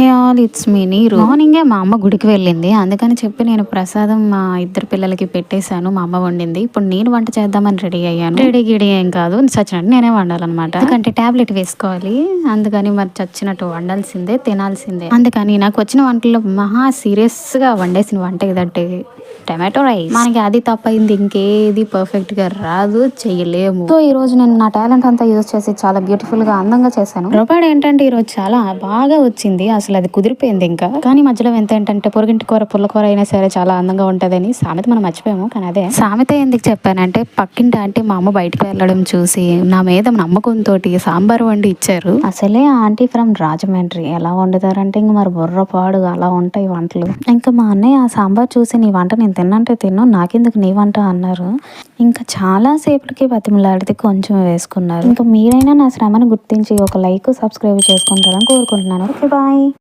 All it's me నీరు. మార్నింగే మా అమ్మ గుడికి వెళ్ళింది. అందుకని చెప్పి నేను ప్రసాదం మా ఇద్దరు పిల్లలకి పెట్టేశాను. మా అమ్మ వండింది. ఇప్పుడు నేను వంట చేద్దామని రెడీ అయ్యాను. రెడీ గిడి ఏం కాదు, చచ్చినట్టు నేనే వండాలన్నమాట. ఎందుకంటే టాబ్లెట్ వేసుకోవాలి. అందుకని మరి చచ్చినట్టు వండాల్సిందే, తినాల్సిందే. అందుకని నాకు వచ్చిన వంటల్లో మహా సీరియస్ గా వండేసిన వంట ఏదంటే టమాటో రైస్. మనకి అది తప్పైంది ఇంకేది పర్ఫెక్ట్ గా రాదు, చెయ్యలేము. సో ఈ రోజు నేను నా టాలెంట్ అంతా యూజ్ చేసి చాలా బ్యూటిఫుల్ గా అందంగా చేశాను. రూపాయి ఏంటంటే ఈ రోజు చాలా బాగా వచ్చింది. అసలు అది కుదిరిపోయింది ఇంకా. కానీ మధ్యలో ఎంత ఏంటంటే పొరుగింటి కూర పుల్లకూర అయినా సరే చాలా అందంగా ఉంటదని సామెత మనం మర్చిపోయాము. కానీ అదే సామెత ఎందుకు చెప్పానంటే పక్కింటి ఆంటీ మా అమ్మ బయటకు వెళ్ళడం చూసి నా మీద నమ్మకంతో సాంబార్ వండి ఇచ్చారు. అసలే ఆంటీ ఫ్రమ్ రాజమండ్రి. ఎలా వండుతారంటే ఇంక మరి బుర్రపాడు అలా ఉంటాయి వంటలు. ఇంకా మా అన్నయ్య ఆ సాంబార్ చూసి నీ వంట నేను తిన్నంటే తిన్ను, నాకెందుకు నీ వంట అన్నారు. ఇంకా చాలా సేపటికి బతిమలాడితే కొంచెం వేసుకున్నారు. ఇంకా మీరైనా నా శ్రమను గుర్తించి ఒక లైక్ సబ్స్క్రైబ్ చేసుకుంటారని కోరుకుంటున్నాను. Okay bye.